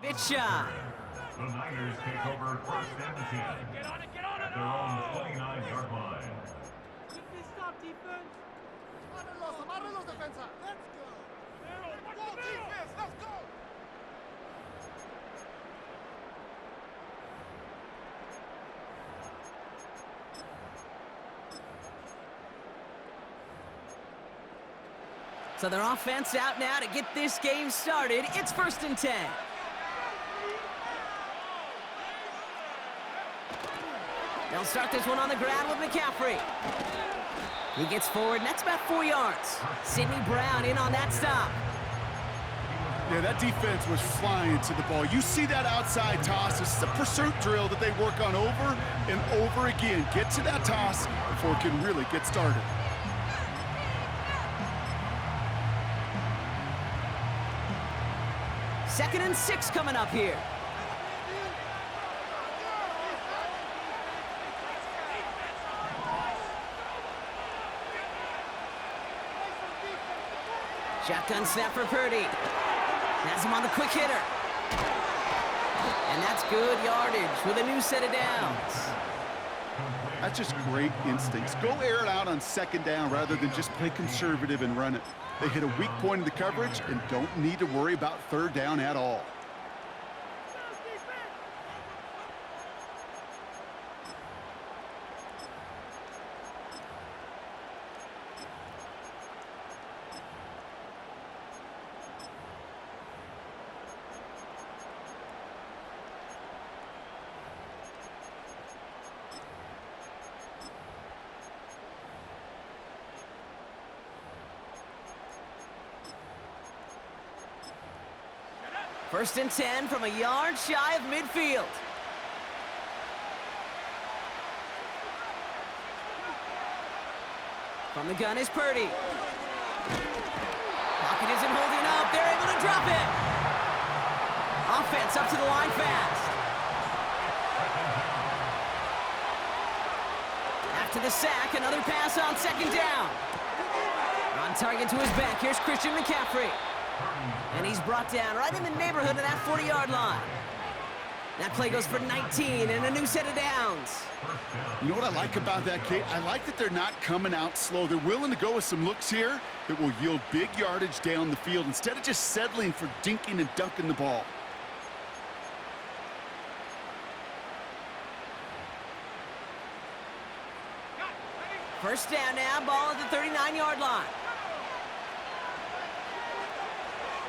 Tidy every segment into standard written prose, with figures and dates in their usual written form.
Bit shy. The Niners take over first and 10 at their own 29-yard line. Stop, defense. Amarren los defensa. Let's go. Go, defense. Let's go. So their offense out now to get this game started. It's first and 10. They'll start this one on the ground with McCaffrey. He gets forward, and that's about 4 yards. Sidney Brown in on that stop. Yeah, that defense was flying to the ball. You see that outside toss. This is a pursuit drill that they work on over and over again. Get to that toss before it can really get started. Second and 6 coming up here. Shotgun snap for Purdy. Has him on the quick hitter. And that's good yardage with a new set of downs. That's just great instincts. Go air it out on second down rather than just play conservative and run it. They hit a weak point in the coverage and don't need to worry about third down at all. First and 10 from a yard shy of midfield. From the gun is Purdy. Pocket isn't holding up. They're able to drop it. Offense up to the line fast. After the sack, another pass on second down. On target to his back, here's Christian McCaffrey. And he's brought down right in the neighborhood of that 40-yard line. That play goes for 19 and a new set of downs. You know what I like about that, Kate? I like that they're not coming out slow. They're willing to go with some looks here that will yield big yardage down the field instead of just settling for dinking and dunking the ball. First down now, ball at the 39-yard line.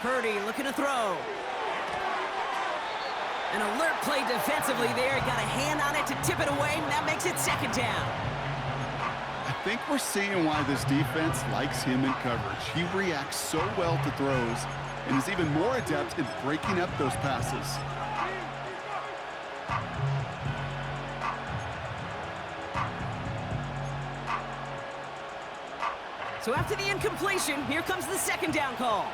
Purdy looking to throw. An alert play defensively there. He got a hand on it to tip it away, and that makes it second down. I think we're seeing why this defense likes him in coverage. He reacts so well to throws and is even more adept in breaking up those passes. So after the incompletion, here comes the second down call.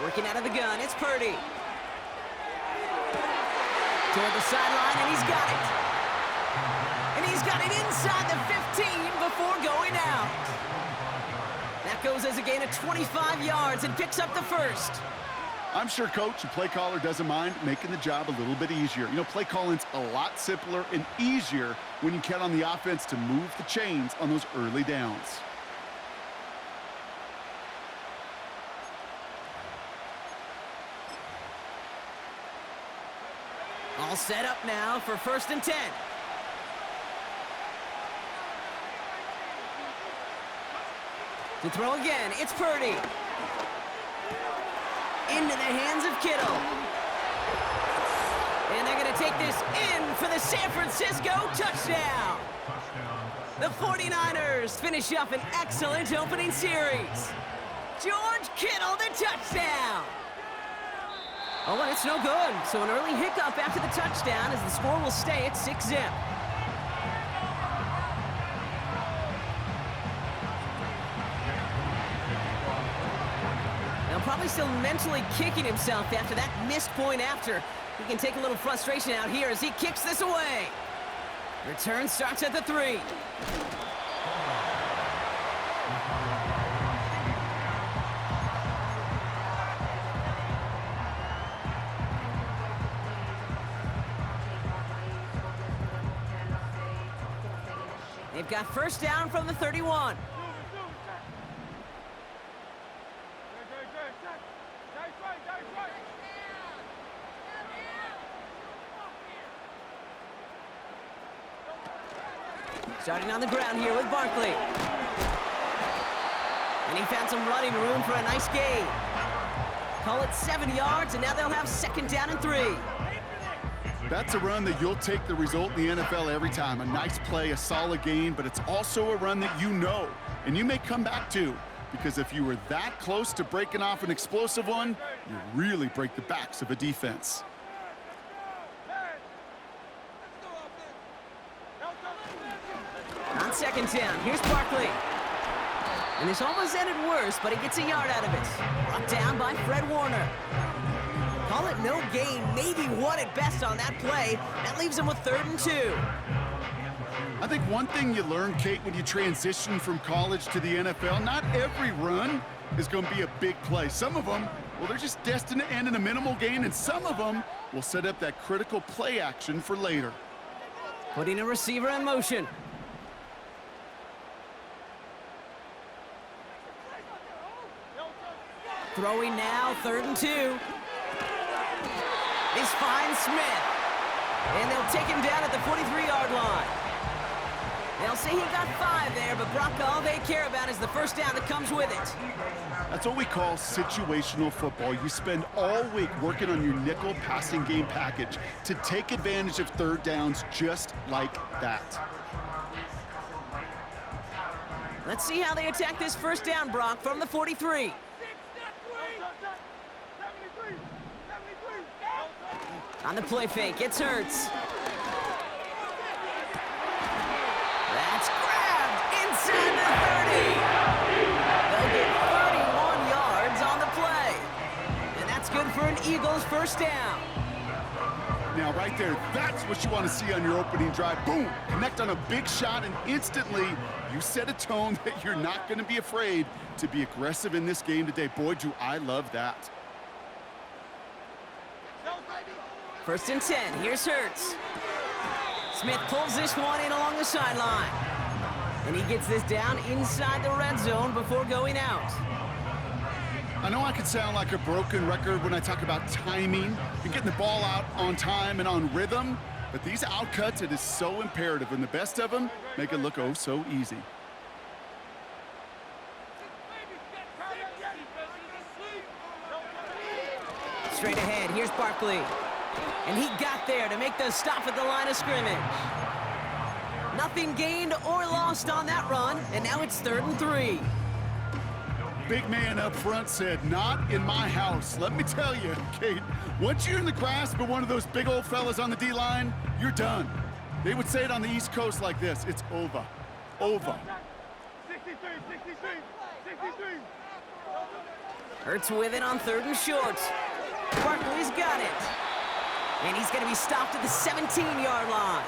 Working out of the gun, it's Purdy. Toward the sideline, and he's got it. And he's got it inside the 15 before going out. That goes as a gain of 25 yards and picks up the first. I'm sure coach and play caller doesn't mind making the job a little bit easier. You know, play calling's a lot simpler and easier when you count on the offense to move the chains on those early downs. All set up now for first and 10. To throw again, it's Purdy. Into the hands of Kittle. And they're going to take this in for the San Francisco touchdown. The 49ers finish up an excellent opening series. George Kittle, the touchdown. Oh, and it's no good. So an early hiccup after the touchdown as the score will stay at 6-zip. Now probably still mentally kicking himself after that missed point after. He can take a little frustration out here as he kicks this away. Return starts at the 3. They've got first down from the 31. Starting on the ground here with Barkley. And he found some running room for a nice gain. Call it 7 yards, and now they'll have second down and 3. That's a run that you'll take the result in the NFL every time. A nice play, a solid gain, but it's also a run that you know, and you may come back to, because if you were that close to breaking off an explosive one, you really break the backs of a defense. On second down, here's Barkley. And this almost ended worse, but he gets a yard out of it. Brought down by Fred Warner. Call it no gain, maybe one at best on that play. That leaves him with 3rd and 2. I think one thing you learn, Kate, when you transition from college to the NFL, not every run is going to be a big play. Some of them, well, they're just destined to end in a minimal gain, and some of them will set up that critical play action for later. Putting a receiver in motion. Throwing now, 3rd and 2. This finds Smith. And they'll take him down at the 43-yard line. They'll say he got 5 there, but Brock, all they care about is the first down that comes with it. That's what we call situational football. You spend all week working on your nickel passing game package to take advantage of 3rd downs just like that. Let's see how they attack this first down, Brock, from the 43. On the play fake, it's Hurts. That's grabbed inside the 30. They'll get 31 yards on the play. And that's good for an Eagles first down. Now, right there, that's what you want to see on your opening drive. Boom! Connect on a big shot, and instantly you set a tone that you're not going to be afraid to be aggressive in this game today. Boy, do I love that. 1st and 10, here's Hurts. Smith pulls this one in along the sideline. And he gets this down inside the red zone before going out. I know I could sound like a broken record when I talk about timing and getting the ball out on time and on rhythm, but these outcuts, it is so imperative, and the best of them make it look oh so easy. Straight ahead, here's Barkley. And he got there to make the stop at the line of scrimmage. Nothing gained or lost on that run, and now it's 3rd and 3. Big man up front said, not in my house. Let me tell you, Kate, once you're in the grasp of one of those big old fellas on the D-line, you're done. They would say it on the East Coast like this, it's over, over. 63, 63, 63. Hurts with it on 3rd and short. Barkley's got it. And he's going to be stopped at the 17-yard line.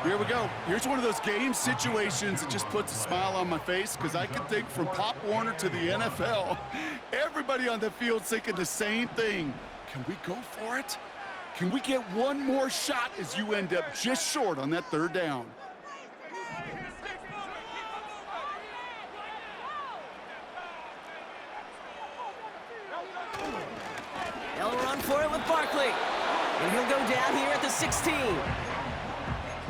Here we go. Here's one of those game situations that just puts a smile on my face, because I can think from Pop Warner to the NFL, everybody on the field thinking the same thing. Can we go for it? Can we get one more shot as you end up just short on that 3rd down? They'll run for it with Barkley. And he'll go down here at the 16.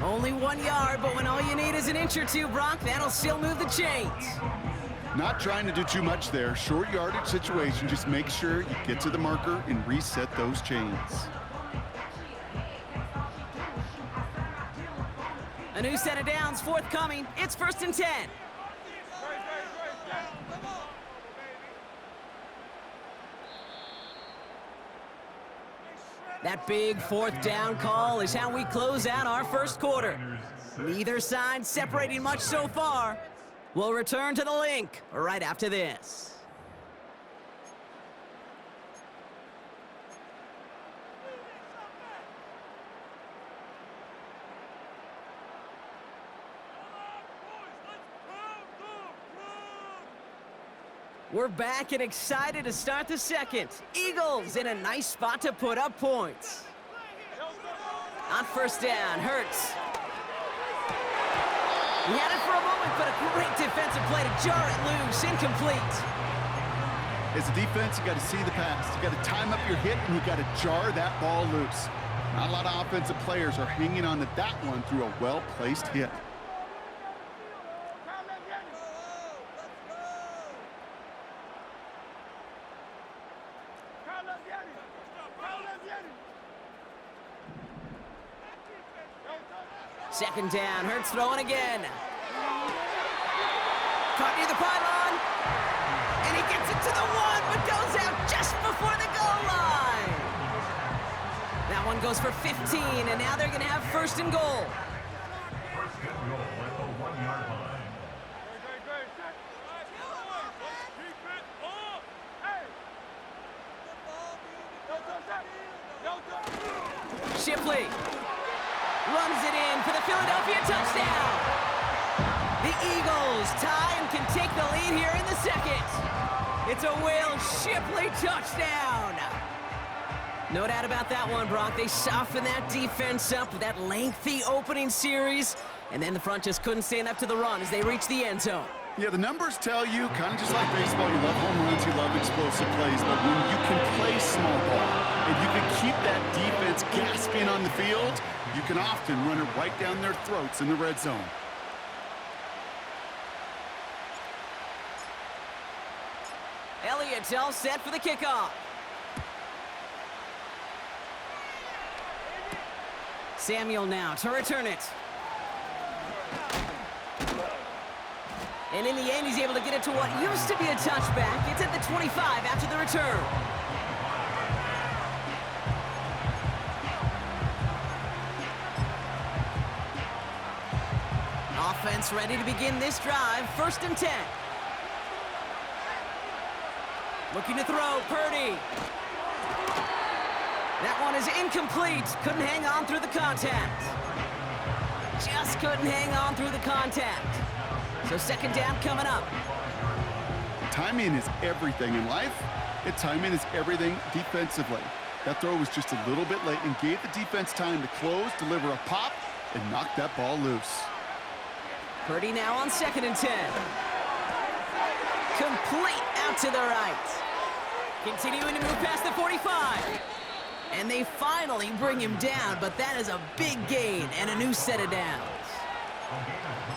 Only 1 yard, but when all you need is an inch or two, Brock, that'll still move the chains. Not trying to do too much there. Short yardage situation. Just make sure you get to the marker and reset those chains. A new set of downs forthcoming. It's 1st and 10. That big 4th down call is how we close out our first quarter. Neither side separating much so far. We'll return to the link right after this. We're back and excited to start the second. Eagles in a nice spot to put up points. On 1st down, Hurts. He had it for a moment, but a great defensive play to jar it loose. Incomplete. As a defense, you got to see the pass. You got to time up your hit, and you got to jar that ball loose. Not a lot of offensive players are hanging on to that one through a well-placed hit. Second down, Hurts throwing again. Caught near the pylon. And he gets it to the one, but goes out just before the goal line. That one goes for 15, and now they're going to have first and goal. First and goal at the 1-yard line. Shipley runs it in for the Philadelphia touchdown. The Eagles tie and can take the lead here in the second. It's a Will Shipley touchdown. No doubt about that one, Brock. They softened that defense up with that lengthy opening series, and then the front just couldn't stand up to the run as they reached the end zone. Yeah, the numbers tell you, kind of just like baseball, you love home runs, you love explosive plays, but when you can play small ball and you can keep that defense gasping on the field, you can often run it right down their throats in the red zone. Elliott's all set for the kickoff. Samuel now to return it. And in the end, he's able to get it to what used to be a touchback. It's at the 25 after the return. Offense ready to begin this drive. First and 10. Looking to throw, Purdy. That one is incomplete. Couldn't hang on through the contact. Just couldn't hang on through the contact. So second down coming up. Timing is everything in life, and timing is everything defensively. That throw was just a little bit late and gave the defense time to close, deliver a pop, and knock that ball loose. Purdy now on second and 10. Complete out to the right. Continuing to move past the 45. And they finally bring him down, but that is a big gain and a new set of downs.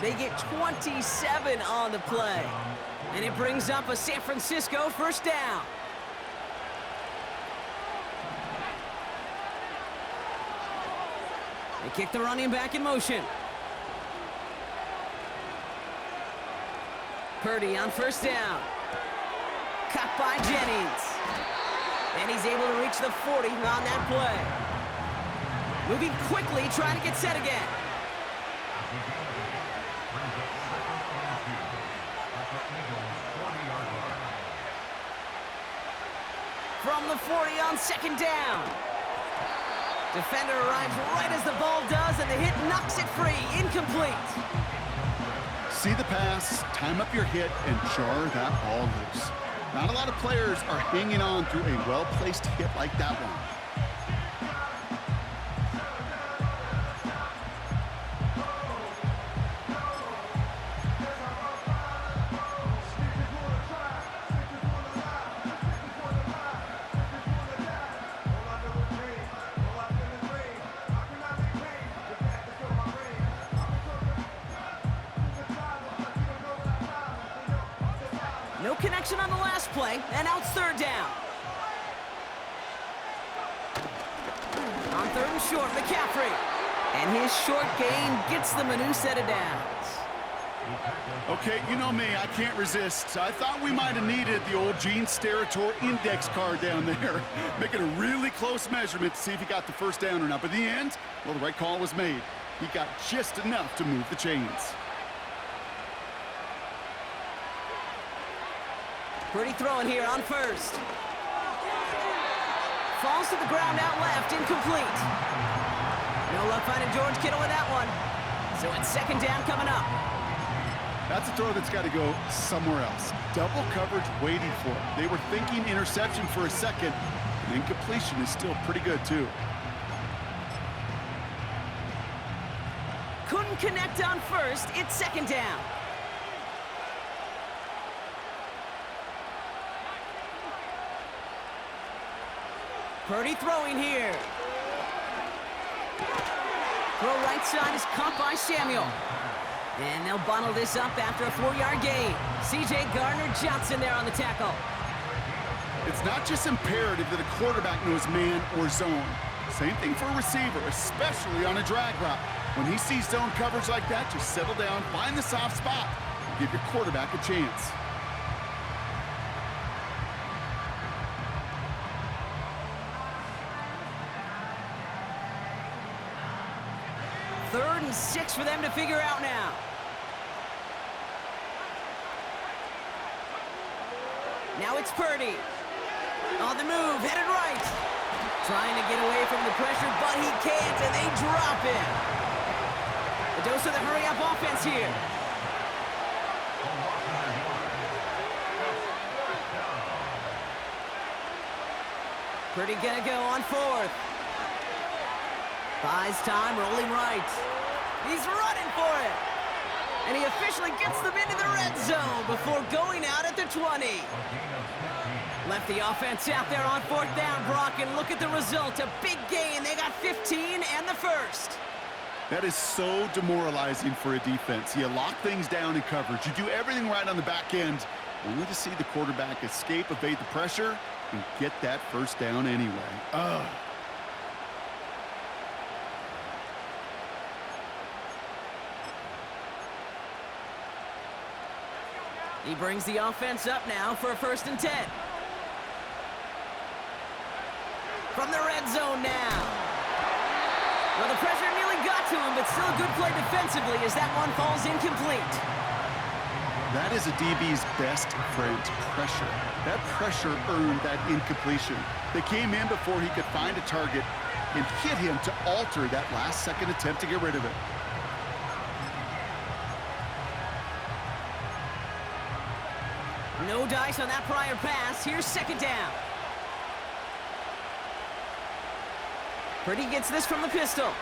They get 27 on the play, and it brings up a San Francisco first down. They kick the running back in motion. Purdy on first down. Caught by Jennings. And he's able to reach the 40 on that play. Moving quickly, trying to get set again. From the 40 on second down. Defender arrives right as the ball does, and the hit knocks it free. Incomplete. See the pass, time up your hit, and jar that ball loose. Not a lot of players are hanging on through a well-placed hit like that one. No connection on the last play, and now it's third down. On third and short, McCaffrey. And his short gain gets them a new set of downs. Okay, you know me, I can't resist. I thought we might have needed the old Gene Steratore index card down there. Making a really close measurement to see if he got the first down or not. But in the end, well, the right call was made. He got just enough to move the chains. Purdy throwing here on first. Falls to the ground out left, incomplete. No luck finding George Kittle with that one. So it's second down coming up. That's a throw that's got to go somewhere else. Double coverage waiting for it. They were thinking interception for a second, and incompletion is still pretty good, too. Couldn't couldn't connect on first. It's second down. Purdy throwing here. Throw right side is caught by Samuel. And they'll bundle this up after a 4-yard gain. C.J. Gardner-Johnson there on the tackle. It's not just imperative that a quarterback knows man or zone. Same thing for a receiver, especially on a drag route. When he sees zone coverage like that, just settle down, find the soft spot, and give your quarterback a chance. Third and 6 for them to figure out now. Now it's Purdy. On the move, headed right. Trying to get away from the pressure, but he can't, and they drop him. A dose of the hurry-up offense here. Purdy gonna go on fourth. Buys time, rolling right. He's running for it. And he officially gets them into the red zone before going out at the 20. Left the offense out there on fourth down, Brock, and look at the result. A big gain. They got 15 and the first. That is so demoralizing for a defense. You lock things down in coverage. You do everything right on the back end, only to see the quarterback escape, evade the pressure, and get that first down anyway. Ugh. He brings the offense up now for a 1st and 10. From the red zone now. Well, the pressure nearly got to him, but still a good play defensively as that one falls incomplete. That is a DB's best friend, pressure. That pressure earned that incompletion. They came in before he could find a target and hit him to alter that last-second attempt to get rid of it. No dice on that prior pass. Here's second down. Purdy gets this from the pistol. An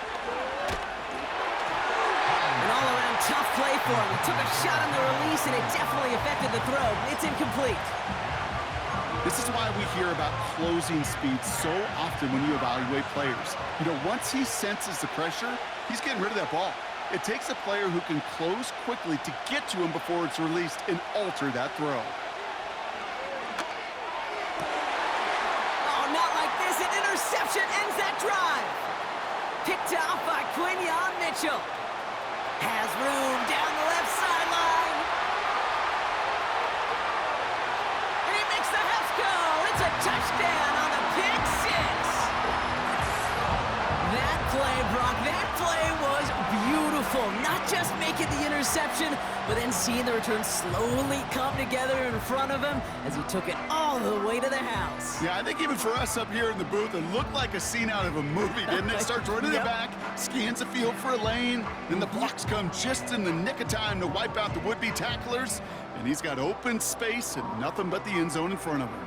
all-around tough play for him. He took a shot on the release, and it definitely affected the throw. It's incomplete. This is why we hear about closing speed so often when you evaluate players. You know, once he senses the pressure, he's getting rid of that ball. It takes a player who can close quickly to get to him before it's released and alter that throw. Interception ends that drive. Picked off by Quinyon Mitchell. Has room down the left sideline. And he makes the Hefs go. It's a touchdown on the pick six. That play, Brock, that play was beautiful. Not just making the interception, but then seeing the return slowly come together in front of him as he took it all the way to the house. Yeah, I think even for us up here in the booth, it looked like a scene out of a movie, didn't it? Starts running it back, scans the field for a lane, then the blocks come just in the nick of time to wipe out the would-be tacklers, and he's got open space and nothing but the end zone in front of him.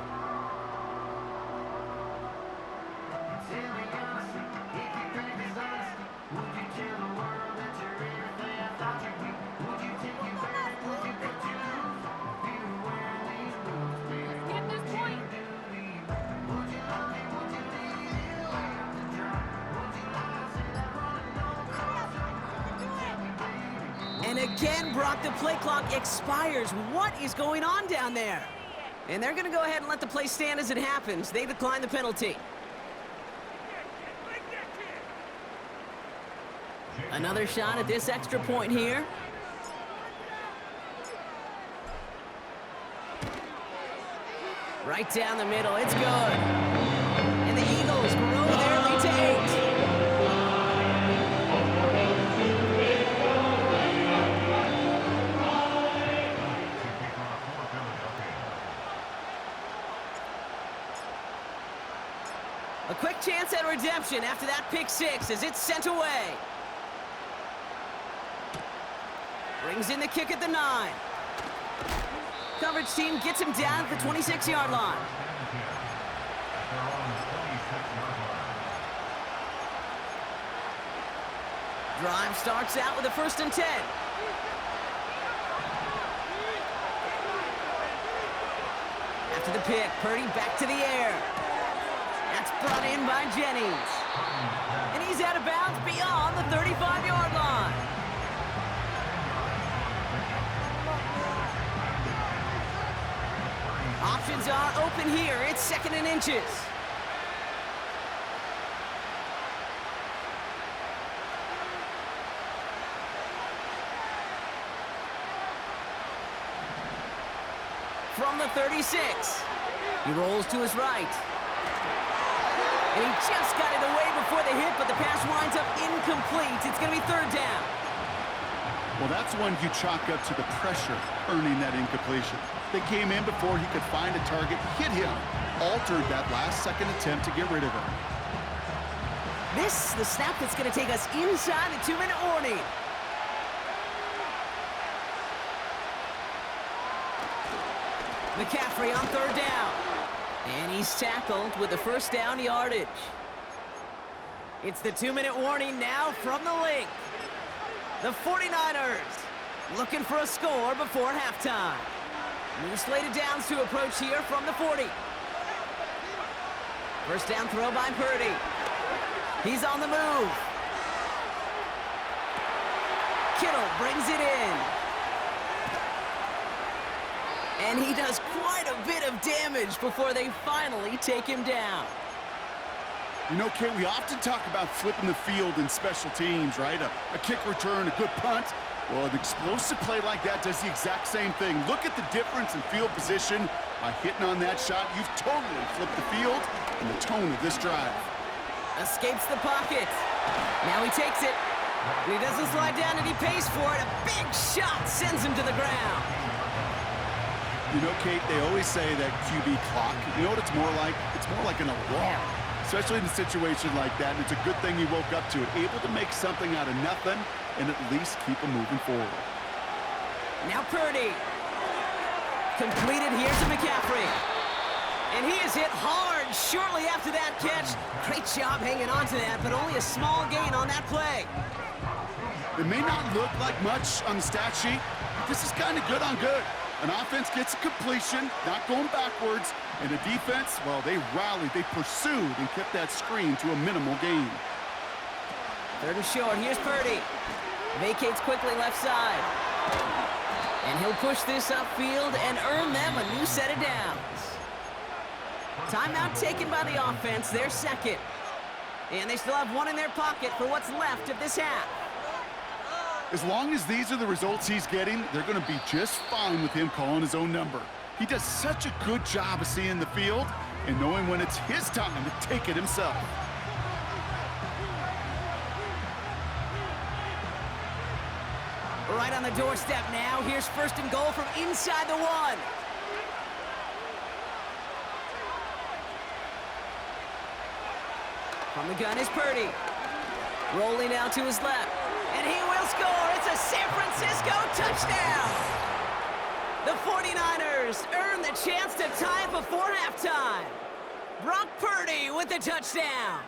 And again, Brock, the play clock expires. What is going on down there? And they're going to go ahead and let the play stand as it happens. They decline the penalty. Another shot at this extra point here. Right down the middle. It's good. And the Eagles grow their lead to 8. A quick chance at redemption after that pick six as it's sent away. Brings in the kick at the 9. Coverage team gets him down at the 26-yard line. Drive starts out with a 1st and 10. After the pick, Purdy back to the air. That's brought in by Jennings. And he's out of bounds beyond the 35-yard line. Options are open here. It's 2nd and inches. From the 36. He rolls to his right. And he just got it away before the hit, but the pass winds up incomplete. It's going to be 3rd down. Well, that's one you chalk up to the pressure earning that incompletion. They came in before he could find a target, hit him, altered that last-second attempt to get rid of him. This is the snap that's going to take us inside the 2-minute warning. McCaffrey on 3rd down. And he's tackled with the 1st down yardage. It's the 2-minute warning now from the link. The 49ers looking for a score before halftime. New slated downs to approach here from the 40. 1st down throw by Purdy. He's on the move. Kittle brings it in. And he does quite a bit of damage before they finally take him down. You know, Kate, we often talk about flipping the field in special teams, right? A kick return, a good punt. Well, an explosive play like that does the exact same thing. Look at the difference in field position. By hitting on that shot, you've totally flipped the field and the tone of this drive. Escapes the pocket. Now he takes it. And he doesn't slide down, and he pays for it. A big shot sends him to the ground. You know, Kate, they always say that QB clock, you know what it's more like? It's more like an alarm, especially in a situation like that. And it's a good thing he woke up to it, able to make something out of nothing and at least keep him moving forward. Now Purdy. Completed here to McCaffrey. And he is hit hard shortly after that catch. Great job hanging on to that, but only a small gain on that play. It may not look like much on the stat sheet, but this is kind of good on good. An offense gets a completion, not going backwards, and a defense, well, they rallied, they pursued, and kept that screen to a minimal gain. 3rd and short, here's Purdy. Vacates quickly left side. And he'll push this upfield and earn them a new set of downs. Timeout taken by the offense, their 2nd. And they still have one in their pocket for what's left of this half. As long as these are the results he's getting, they're going to be just fine with him calling his own number. He does such a good job of seeing the field and knowing when it's his time to take it himself. Right on the doorstep now. Here's 1st and goal from inside the 1. From the gun is Purdy. Rolling out to his left. And he will score. It's a San Francisco touchdown. The 49ers earn the chance to tie it before halftime. Brock Purdy with the touchdown.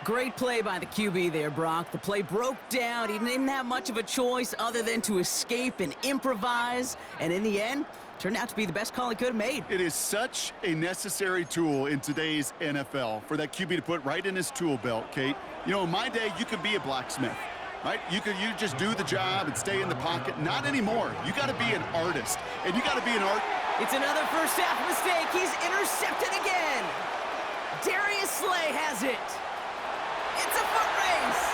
Great play by the QB there, Brock. The play broke down. He didn't have much of a choice other than to escape and improvise. And in the end, turned out to be the best call he could have made. It is such a necessary tool in today's NFL for that QB to put right in his tool belt, Kate. You know, in my day, you could be a blacksmith, right? You just do the job and stay in the pocket. Not anymore. You got to be an artist, and you got to be an art. It's another first half mistake. He's intercepted again. Darius Slay has it. It's a foot race.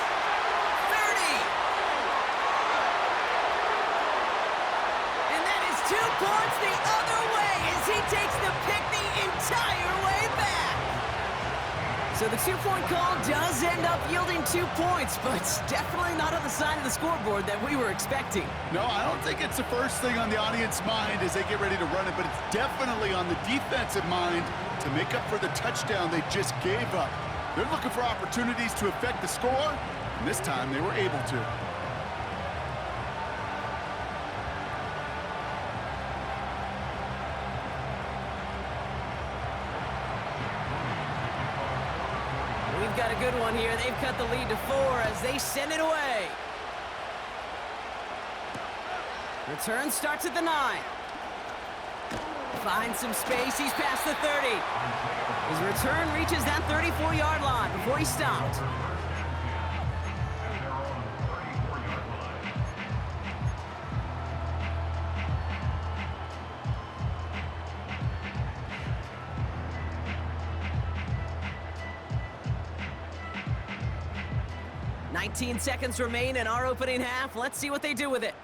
30. And that is 2 points the other way as he takes the pick the entire way back. So the 2-point call does end up yielding 2 points, but it's definitely not on the side of the scoreboard that we were expecting. No, I don't think it's the first thing on the audience's mind as they get ready to run it, but it's definitely on the defensive mind to make up for the touchdown they just gave up. They're looking for opportunities to affect the score, and this time they were able to. We We've got a good one here. They've cut the lead to 4 as they send it away. Return starts at the 9. Finds some space. He's past the 30. His return reaches that 34-yard line before he stopped. "19 seconds remain in our opening half. Let's see what they do with it."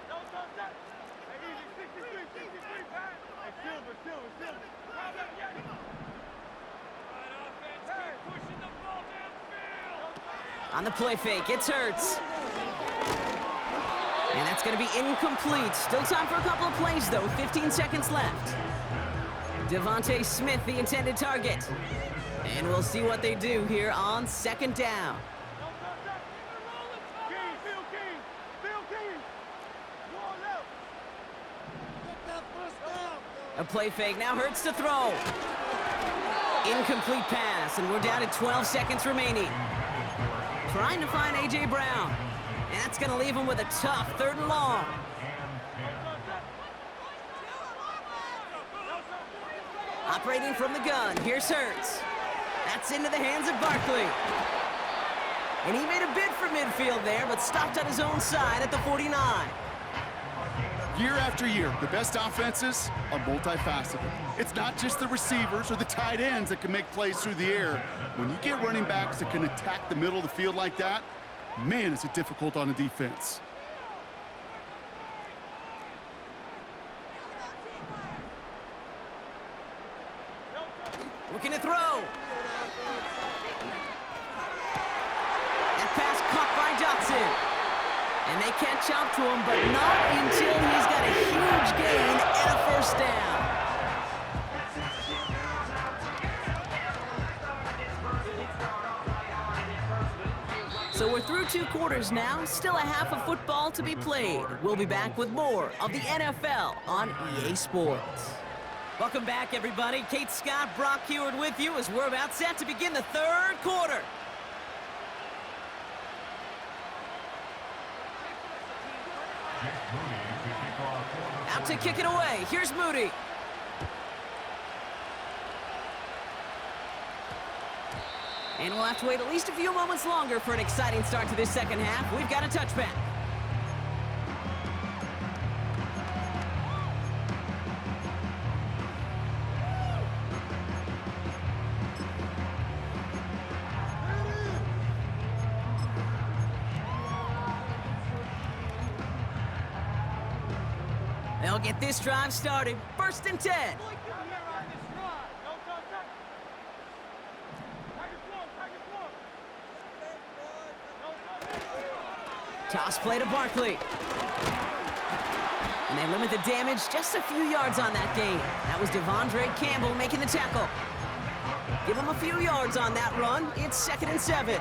On the play fake, it's Hurts. And that's going to be incomplete. Still time for a couple of plays, though. 15 seconds left. Devontae Smith, the intended target. And we'll see what they do here on second down. A play fake, now Hurts to throw. Incomplete pass, and we're down to 12 seconds remaining. Trying to find A.J. Brown. And that's going to leave him with a tough 3rd and long. Operating from the gun, here's Hurts. That's into the hands of Barkley. And he made a bid for midfield there, but stopped on his own side at the 49. Year after year, the best offenses are multifaceted. It's not just the receivers or the tight ends that can make plays through the air. When you get running backs that can attack the middle of the field like that, man, is it difficult on a defense. Looking to throw. That pass caught by Johnson. And they catch up to him, but not until he's got a huge gain and a 1st down. So we're through 2 quarters now, still a half of football to be played. We'll be back with more of the NFL on EA Sports. Welcome back, everybody. Kate Scott, Brock Heward with you as we're about set to begin the 3rd quarter. Out to kick it away. Here's Moody. And we'll have to wait at least a few moments longer for an exciting start to this 2nd half. We've got a touchback. They'll get this drive started. 1st and 10. Toss play to Barkley. And they limit the damage just a few yards on that gain. That was Devondre Campbell making the tackle. Give him a few yards on that run. It's 2nd and 7.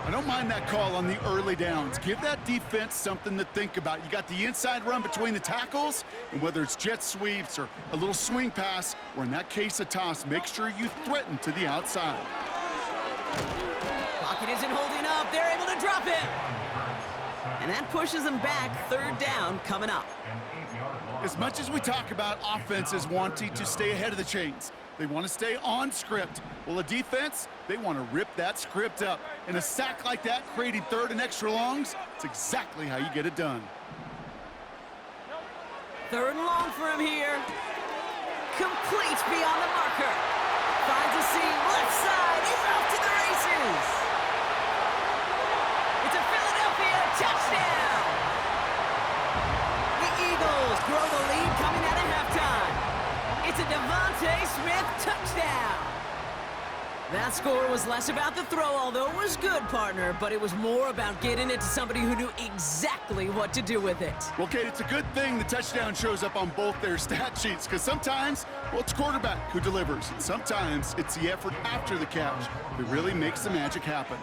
I don't mind that call on the early downs. Give that defense something to think about. You got the inside run between the tackles, and whether it's jet sweeps or a little swing pass, or in that case a toss, make sure you threaten to the outside. Pocket isn't holding up. They're able to drop it. And that pushes them back. 3rd down coming up. As much as we talk about offenses wanting to stay ahead of the chains, they want to stay on script. Well, a defense, they want to rip that script up. And a sack like that, creating 3rd and extra longs, it's exactly how you get it done. 3rd and long for him here. Complete beyond the marker. Finds a seam. Left side is off to the races. It's a Philadelphia touchdown. The Eagles grow the lead coming out of halftime. It's a Devontae Smith touchdown. That score was less about the throw, although it was good, partner, but it was more about getting it to somebody who knew exactly what to do with it. Well, Kate, it's a good thing the touchdown shows up on both their stat sheets, because sometimes, well, it's quarterback who delivers, and sometimes it's the effort after the catch that really makes the magic happen.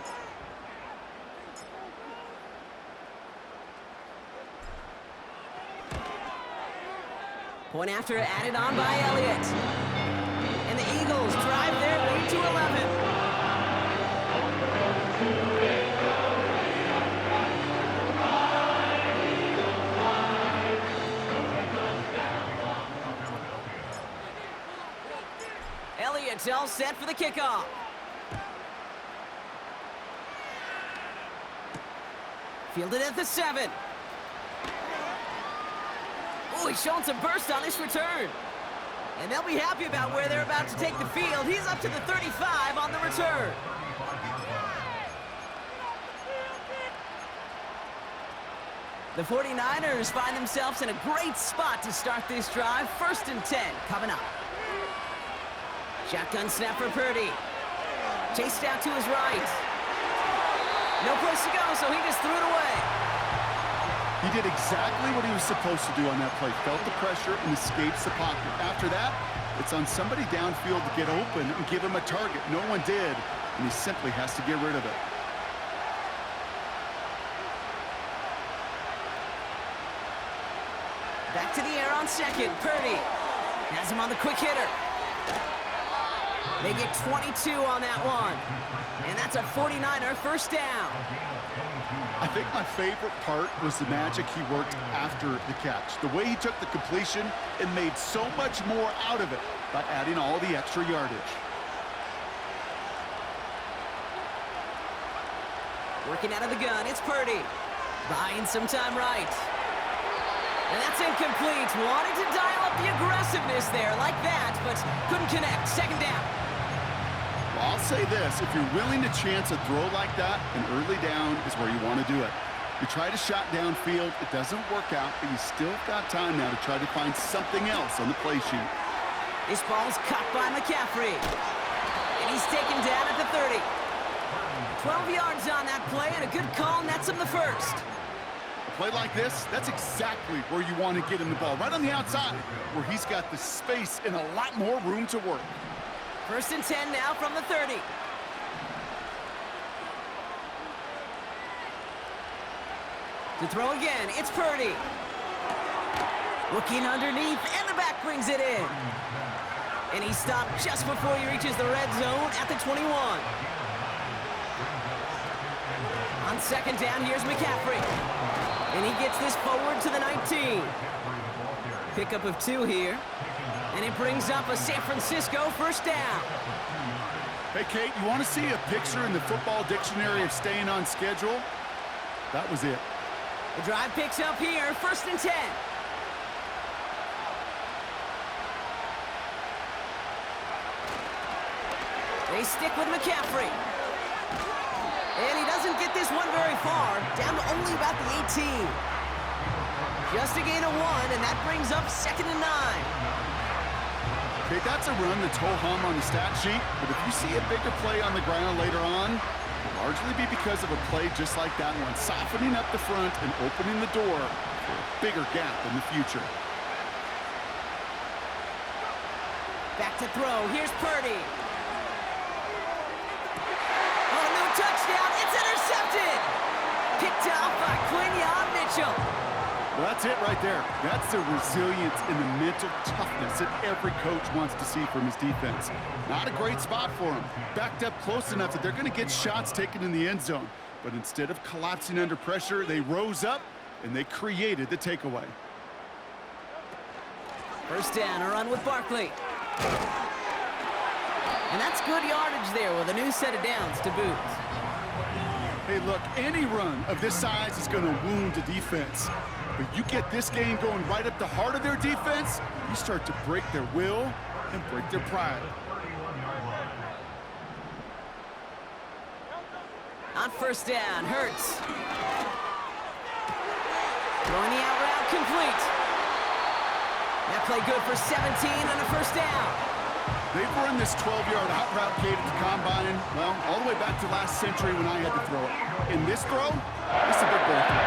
Point after added on by Elliott. And the Eagles drive their lead to 11. Elliott all set for the kickoff. Fielded at the 7. Oh, he's showing some burst on this return. And they'll be happy about where they're about to take the field. He's up to the 35 on the return. The 49ers find themselves in a great spot to start this drive. 1st and 10 coming up. Shotgun snap for Purdy. Chased out to his right. No place to go, so he just threw it away. He did exactly what he was supposed to do on that play. Felt the pressure and escapes the pocket. After that, it's on somebody downfield to get open and give him a target. No one did, and he simply has to get rid of it. Back to the air on 2nd. Purdy has him on the quick hitter. They get 22 on that one. And that's a 49er 1st down. I think my favorite part was the magic he worked after the catch. The way he took the completion and made so much more out of it by adding all the extra yardage. Working out of the gun, it's Purdy. Buying some time right. And that's incomplete. Wanted to dial up the aggressiveness there like that, but couldn't connect. 2nd down. Well, I'll say this. If you're willing to chance a throw like that, an early down is where you want to do it. You try to shot downfield. It doesn't work out, but you still got time now to try to find something else on the play sheet. This ball's caught by McCaffrey. And he's taken down at the 30. 12 yards on that play, and a good call nets him the 1st. Play like this, that's exactly where you want to get him the ball. Right on the outside, where he's got the space and a lot more room to work. 1st and 10 now from the 30. To throw again, it's Purdy. Looking underneath, and the back brings it in. And he stopped just before he reaches the red zone at the 21. On 2nd down, here's McCaffrey. And he gets this forward to the 19. Pickup of 2 here. And it brings up a San Francisco 1st down. Hey, Kate, you want to see a picture in the football dictionary of staying on schedule? That was it. The drive picks up here, 1st and 10. They stick with McCaffrey. And he doesn't get this one very far, down to only about the 18. Just a gain of 1, and that brings up 2nd and 9. Okay, that's a run that's ho-hum on the stat sheet, but if you see a bigger play on the ground later on, it'll largely be because of a play just like that one, softening up the front and opening the door for a bigger gap in the future. Back to throw, here's Purdy. Touchdown, it's intercepted! Picked off by Quinion Mitchell. Well, that's it right there. That's the resilience and the mental toughness that every coach wants to see from his defense. Not a great spot for him. Backed up close enough that they're going to get shots taken in the end zone. But instead of collapsing under pressure, they rose up and they created the takeaway. 1st down, a run with Barkley. And that's good yardage there with a new set of downs to boot. Hey, look, any run of this size is going to wound the defense. But you get this game going right up the heart of their defense, you start to break their will and break their pride. On 1st down, Hurts. Throwing the out route complete. That play good for 17 on a 1st down. They've run this 12-yard out route, Kate, at the combine, well, all the way back to last century when I had to throw it. In this throw, it's a big ball throw.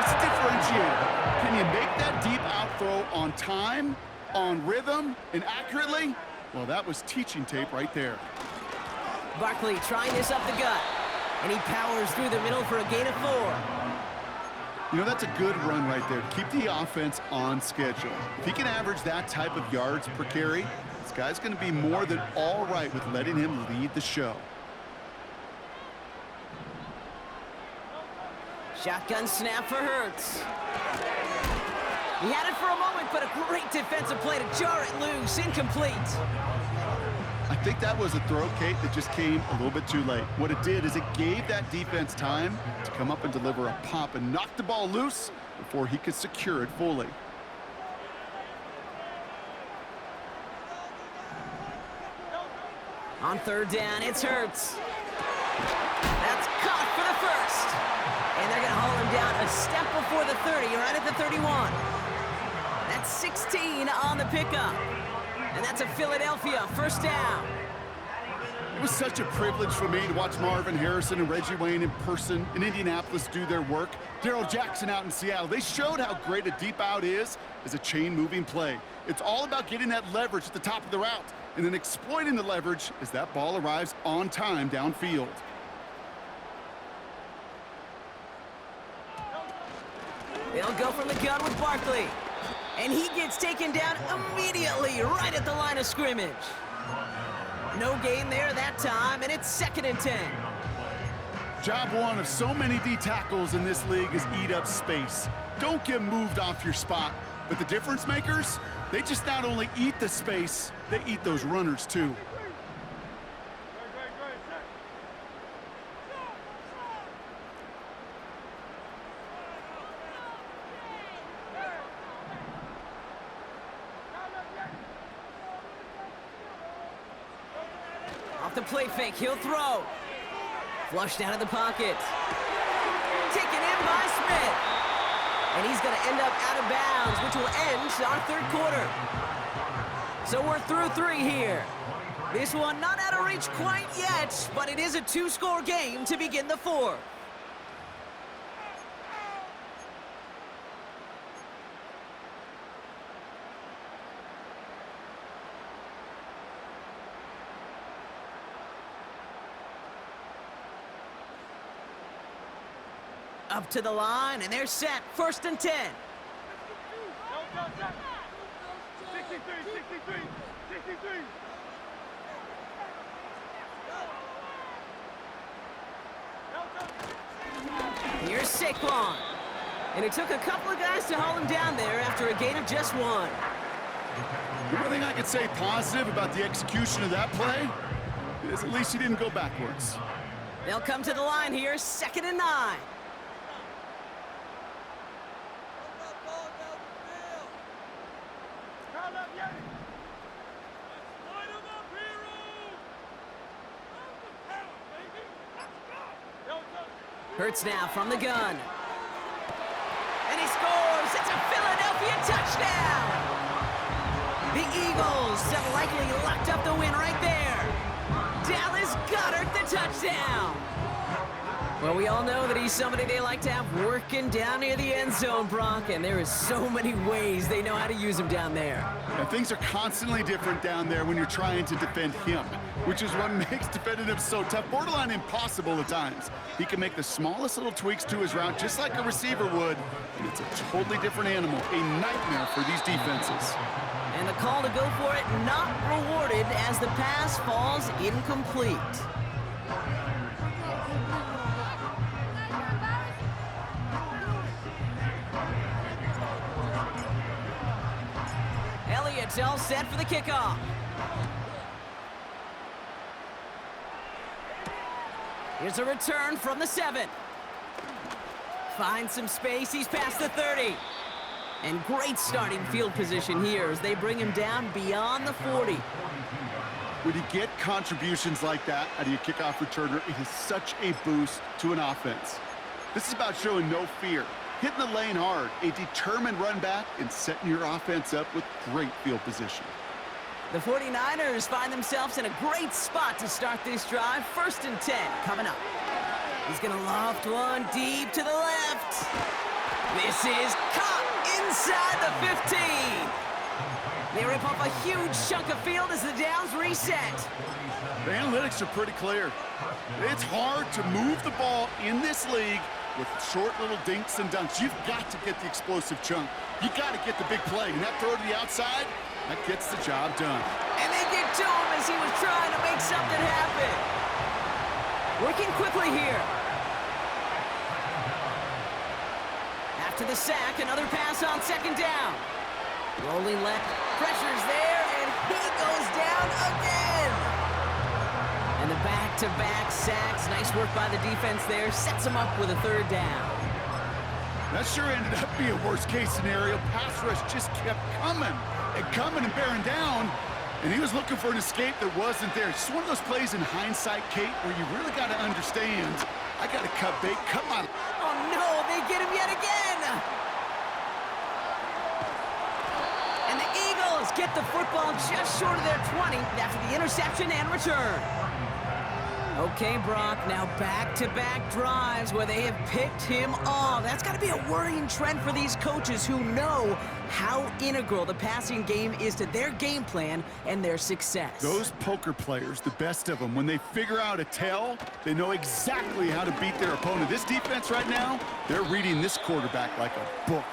It's a differentiator. Can you make that deep out throw on time, on rhythm, and accurately? Well, that was teaching tape right there. Barkley trying this up the gut, and he powers through the middle for a gain of 4. You know, that's a good run right there. Keep the offense on schedule. If he can average that type of yards per carry, this guy's going to be more than all right with letting him lead the show. Shotgun snap for Hurts. He had it for a moment, but a great defensive play to jar it loose. Incomplete. I think that was a throw, Kate, that just came a little bit too late. What it did is it gave that defense time to come up and deliver a pop and knock the ball loose before he could secure it fully. On third down, it's Hurts. That's caught for the first. And they're going to haul him down a step before the 30, right at the 31. That's 16 on the pickup. And that's a Philadelphia first down. It was such a privilege for me to watch Marvin Harrison and Reggie Wayne in person in Indianapolis do their work. Darrell Jackson out in Seattle. They showed how great a deep out is as a chain-moving play. It's all about getting that leverage at the top of the route and then exploiting the leverage as that ball arrives on time downfield. They'll go from the gun with Barkley. And he gets taken down immediately right at the line of scrimmage. No gain there that time, and it's 2nd and 10. Job one of so many D tackles in this league is eat up space. Don't get moved off your spot. But the difference makers, they just not only eat the space, they eat those runners too. Off the play fake, he'll throw. Flushed out of the pocket. Taken in by Smith. And he's going to end up out of bounds, which will end our third quarter. So we're through 3 here. This one not out of reach quite yet, but it is a 2-score game to begin the 4th. Up to the line, and they're set. 1st and 10. 63. Here's Saquon. And it took a couple of guys to haul him down there after a gain of just 1. The one thing I could say positive about the execution of that play is at least he didn't go backwards. They'll come to the line here, 2nd and 9. Hurts now from the gun. And he scores! It's a Philadelphia touchdown! The Eagles have likely locked up the win right there. Dallas Goedert the touchdown! Well, we all know that he's somebody they like to have working down near the end zone, Brock, and there is so many ways they know how to use him down there. And things are constantly different down there when you're trying to defend him, which is what makes defending him so tough, borderline impossible at times. He can make the smallest little tweaks to his route just like a receiver would, and it's a totally different animal, a nightmare for these defenses. And the call to go for it not rewarded as the pass falls incomplete. Elliott's all set for the kickoff. Here's a return from the 7. Finds some space, he's past the 30. And great starting field position here as they bring him down beyond the 40. When you get contributions like that out of your kickoff returner, it is such a boost to an offense. This is about showing no fear, hitting the lane hard, a determined run back, and setting your offense up with great field position. The 49ers find themselves in a great spot to start this drive. 1st and 10 coming up. He's going to loft one deep to the left. This is caught inside the 15. They rip off a huge chunk of field as the downs reset. The analytics are pretty clear. It's hard to move the ball in this league with short little dinks and dunks. You've got to get the explosive chunk. You got to get the big play. And that throw to the outside, that gets the job done. And they get to him as he was trying to make something happen. Working quickly here. After the sack, another pass on 2nd down. Rolling left, pressure's there, and he goes down again. Back-to-back sacks. Nice work by the defense there. Sets him up with a third down. That sure ended up being a worst-case scenario. Pass rush just kept coming and bearing down, and he was looking for an escape that wasn't there. It's just one of those plays in hindsight, Kate, where you really got to understand, I got to cut bait, cut my... Oh, no, they get him yet again. And the Eagles get the football just short of their 20 after the interception and return. Okay, Brock, now back-to-back drives where they have picked him off. That's got to be a worrying trend for these coaches who know how integral the passing game is to their game plan and their success. Those poker players, the best of them, when they figure out a tell, they know exactly how to beat their opponent. This defense right now, they're reading this quarterback like a book.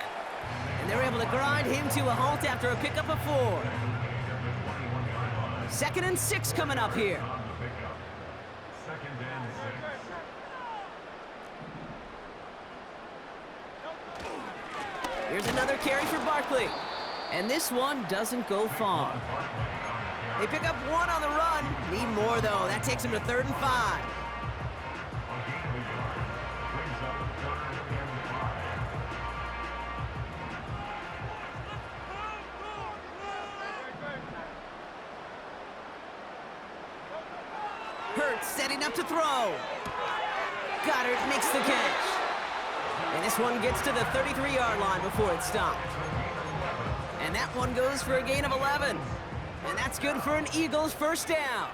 And they're able to grind him to a halt after a pickup of 4. 2nd and 6 coming up here. Here's another carry for Barkley. And this one doesn't go far. They pick up 1 on the run. Need more, though. That takes him to 3rd and 5. Hurts setting up to throw. Goddard makes the catch. And this one gets to the 33-yard line before it's stopped. And that one goes for a gain of 11. And that's good for an Eagles first down.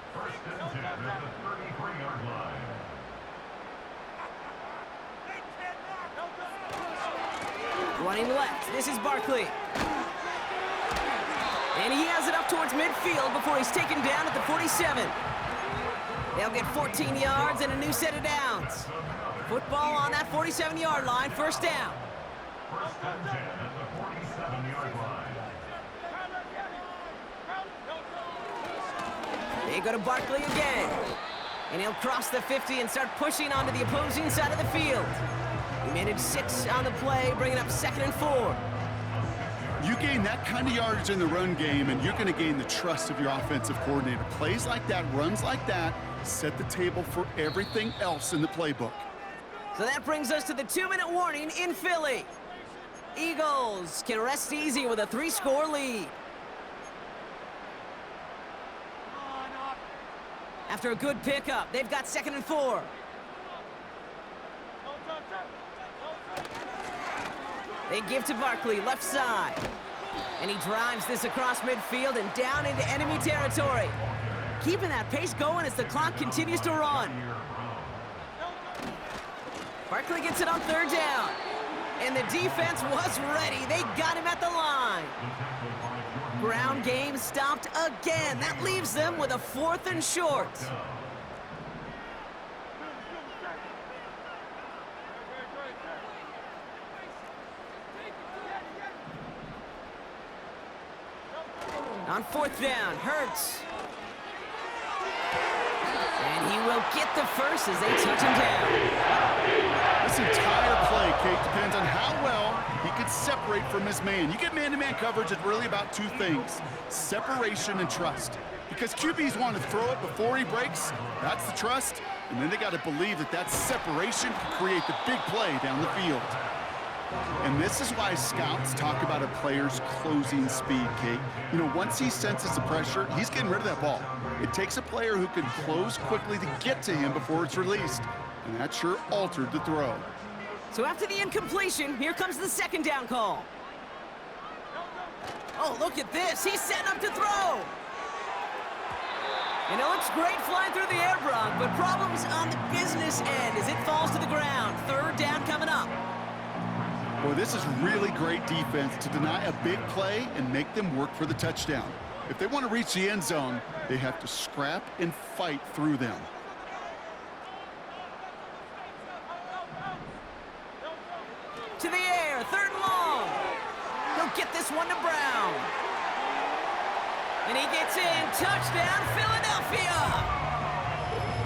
Running left, this is Barkley. And he has it up towards midfield before he's taken down at the 47. They'll get 14 yards and a new set of downs. Football on that 47-yard line, first down. First and 10 at the 47-yard line. They go to Barkley again. And he'll cross the 50 and start pushing onto the opposing side of the field. He managed 6 on the play, bringing up 2nd and 4. You gain that kind of yardage in the run game, and you're going to gain the trust of your offensive coordinator. Plays like that, runs like that, set the table for everything else in the playbook. So that brings us to the 2-minute warning in Philly. Eagles can rest easy with a 3-score lead. After a good pickup, they've got 2nd and 4. They give to Barkley, left side. And he drives this across midfield and down into enemy territory. Keeping that pace going as the clock continues to run. Barkley gets it on 3rd down. And the defense was ready. They got him at the line. Ground game stopped again. That leaves them with a 4th and short. On 4th down, Hurts. And he will get the first as they touch him down. This entire play, Kate, depends on how well he could separate from his man. You get man-to-man coverage, it's really about 2 things, separation and trust. Because QBs want to throw it before he breaks, that's the trust, and then they got to believe that that separation can create the big play down the field. And this is why scouts talk about a player's closing speed, Kate. You know, once he senses the pressure, he's getting rid of that ball. It takes a player who can close quickly to get to him before it's released. And that sure altered the throw. So after the incompletion, here comes the 2nd down call. Oh, look at this. He's setting up to throw. And it looks great flying through the air, Brock, but problems on the business end as it falls to the ground. 3rd down coming up. Boy, this is really great defense to deny a big play and make them work for the touchdown. If they want to reach the end zone, they have to scrap and fight through them. To the air, 3rd and long. He'll get this one to Brown. And he gets in, touchdown, Philadelphia!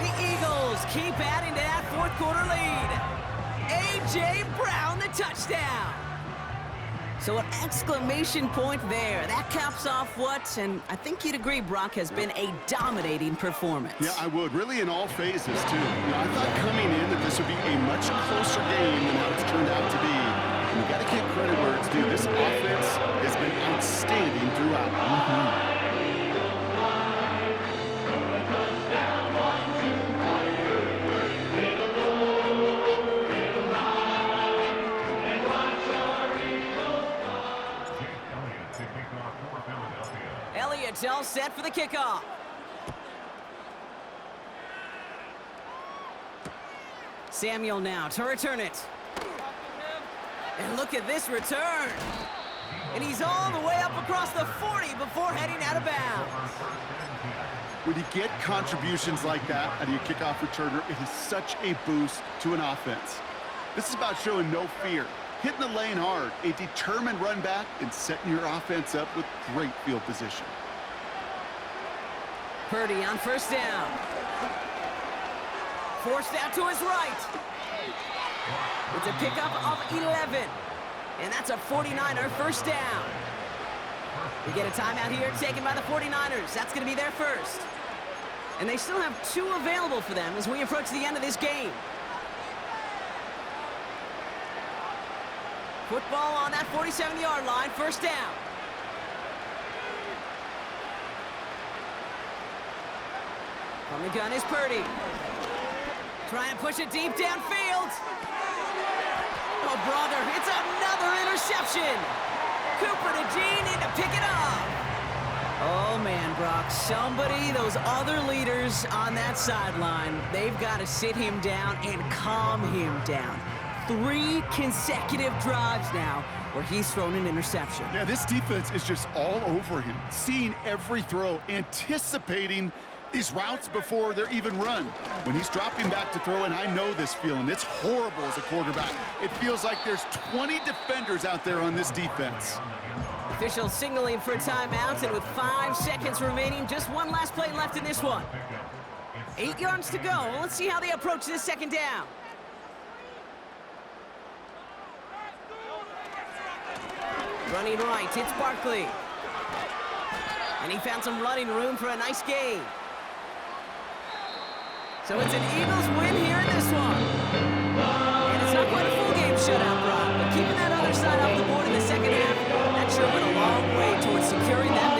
The Eagles keep adding to that 4th quarter lead. A.J. Brown, the touchdown. So an exclamation point there. That caps off what, and I think you'd agree, Brock, has been a dominating performance. Yeah, I would. Really in all phases, too. I thought coming in that this would be a much closer game than how it's turned out to be. And you got to give credit where it's due. This offense has been outstanding throughout. Elliott's all set for the kickoff. Samuel now to return it. And look at this return. And he's all the way up across the 40 before heading out of bounds. When you get contributions like that out of your kickoff returner, it is such a boost to an offense. This is about showing no fear, hitting the lane hard, a determined run back, and setting your offense up with great field position. Purdy on first down. Forced out to his right. It's a pickup of 11. And that's a 49er first down. We get a timeout here taken by the 49ers. That's going to be their first. And they still have 2 available for them as we approach the end of this game. Football on that 47-yard line, first down. From the gun is Purdy. Trying to push it deep downfield. Oh, brother, it's another interception. Cooper to Gene in to pick it up. Oh, man, Brock, those other leaders on that sideline, they've got to sit him down and calm him down. 3 consecutive drives now where he's thrown an interception. Yeah, this defense is just all over him, seeing every throw, anticipating these routes before they're even run. When he's dropping back to throw, and I know this feeling, it's horrible as a quarterback. It feels like there's 20 defenders out there on this defense. Official signaling for a timeout, and with 5 seconds remaining, just one last play left in this one. 8 yards to go. Let's see how they approach this second down. Running right, it's Barkley. And he found some running room for a nice gain. So it's an Eagles win here in this one. And it's not quite a full game shutout, Brock, but keeping that other side off the board in the second half, that sure went a long way towards securing that